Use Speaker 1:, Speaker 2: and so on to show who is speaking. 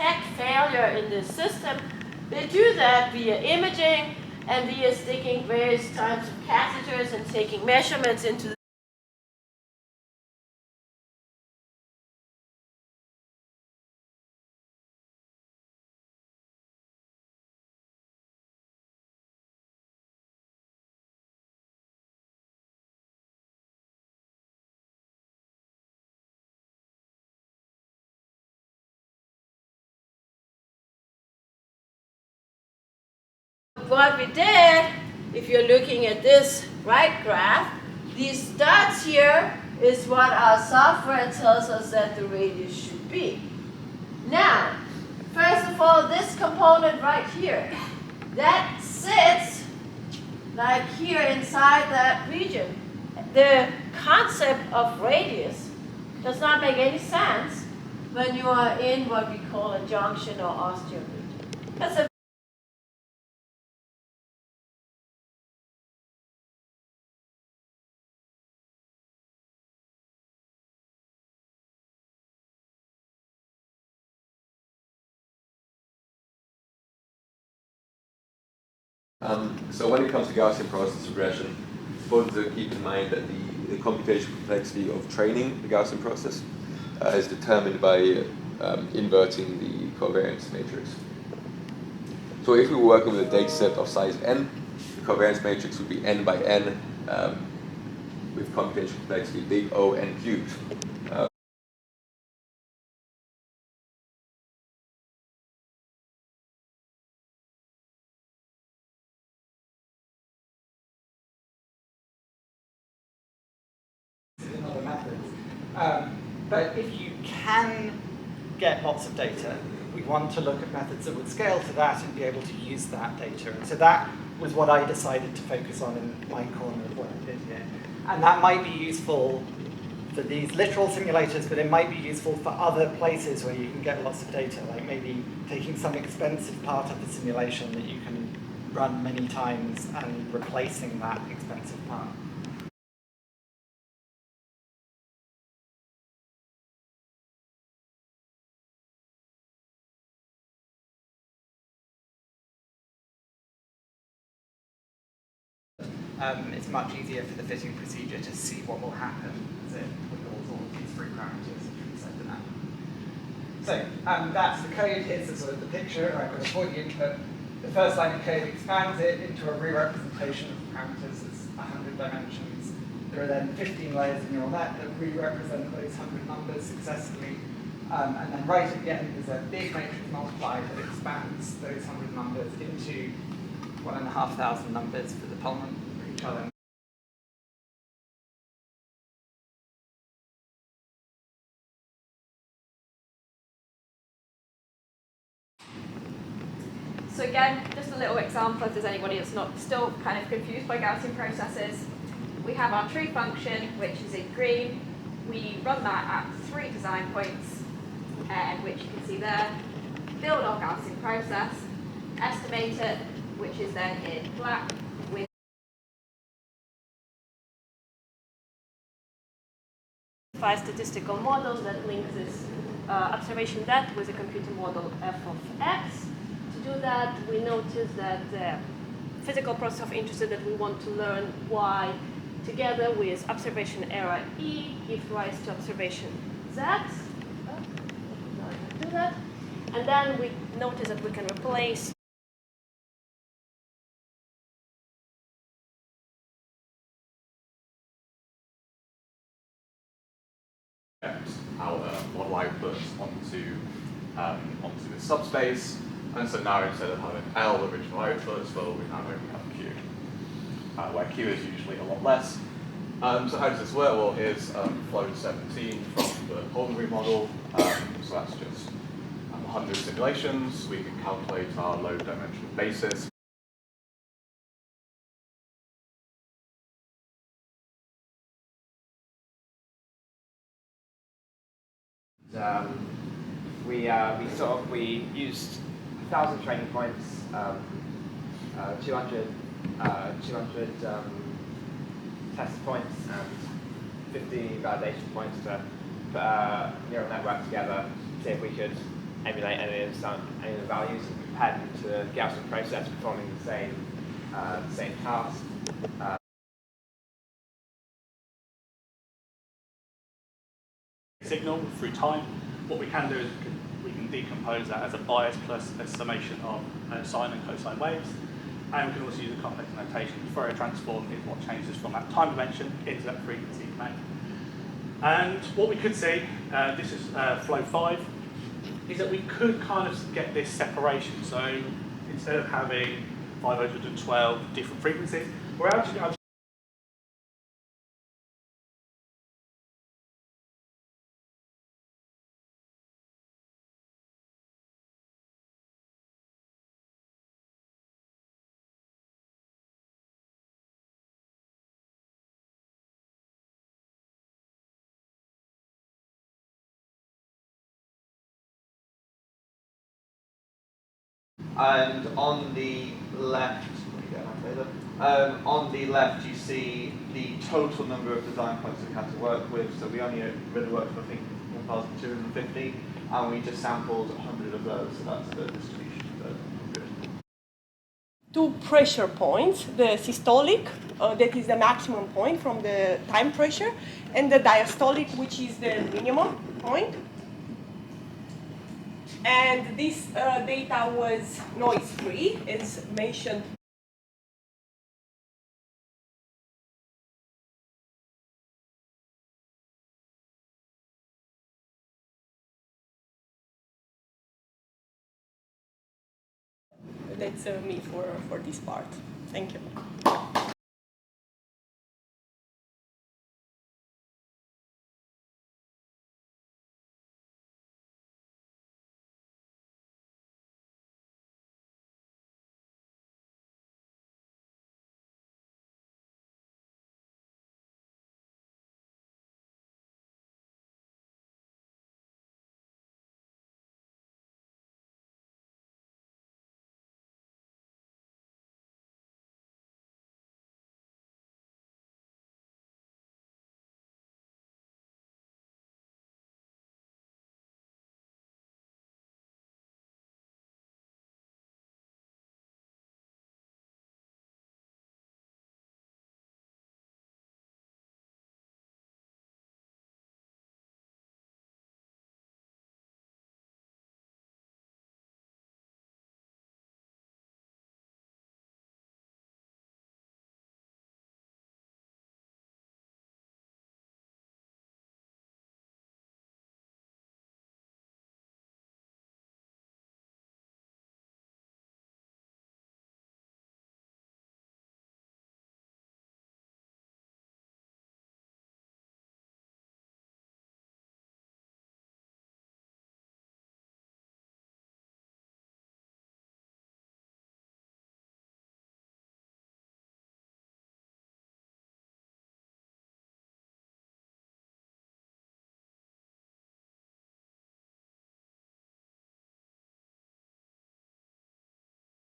Speaker 1: detect failure in this system, they do that via imaging and via sticking various types of catheters and taking measurements into the what we did, if you're looking at this right graph, these dots here is what our software tells us that the radius should be. Now, first of all, this component right here, that sits like here inside that region. The concept of radius does not make any sense when you are in what we call a junction or ostium region. That's a
Speaker 2: So when it comes to Gaussian process regression, it's important to keep in mind that the computational complexity of training the Gaussian process is determined by inverting the covariance matrix. So if we were working with a data set of size n, the covariance matrix would be n by n with computational complexity big O n cubed.
Speaker 3: In other methods. But if you can get lots of data, we want to look at methods that would scale to that and be able to use that data. And so that was what I decided to focus on in my corner of what I did here. And that might be useful for these literal simulators, but it might be useful for other places where you can get lots of data, like maybe taking some expensive part of the simulation that you can run many times and replacing that expensive part. It's much easier for the fitting procedure to see what will happen as it recalls all of these free parameters which we set to that. So that's the code. Here's the sort of the picture. I've got a 40 input. The first line of code expands it into a re-representation of the parameters as 100 dimensions. There are then 15 layers in neural net that re-represent those 100 numbers successfully. And then right at the end, there's a big matrix multiply that expands those 100 numbers into 1,500 numbers for the Paun.
Speaker 4: So again, just a little example if there's anybody that's not still kind of confused by Gaussian processes. We have our true function, which is in green. We run that at 3 design points, which you can see there. Build our Gaussian process, estimate it, which is then in black. Statistical model that links this observation that with a computer model f of x. To do that, we notice that the physical process of interest that we want to learn y together with observation error e gives rise to observation z. Do that. And then we notice that we can replace
Speaker 5: our model outputs onto the subspace, and so now instead of having L original outputs, well, we now only have Q, where Q is usually a lot less. So how does this work? Well, here's flow 17 from the pulmonary model. So that's just 100 simulations. We can calculate our low dimensional basis.
Speaker 6: We used 1,000 training points, 200 test points, and 50 validation points to put a neural network together, see if we could emulate any of the values and compare them to the Gaussian process performing the same task.
Speaker 7: Signal through time. What we can do is we can decompose that as a bias plus a summation of sine and cosine waves. And we can also use a complex notation. Fourier transform is what changes from that time dimension into that frequency domain. And what we could see, this is flow 5, is that we could kind of get this separation. So instead of having 512 different frequencies, we're actually
Speaker 8: And on the left, on the left you see the total number of design points that we had to work with. So we only really worked with, I think, 1,250, and we just sampled 100 of those. So that's the distribution of those.
Speaker 9: Two pressure points, the systolic, that is the maximum point from the time pressure, and the diastolic, which is the minimum point. And this data was noise-free, as mentioned. That's me for this part. Thank you.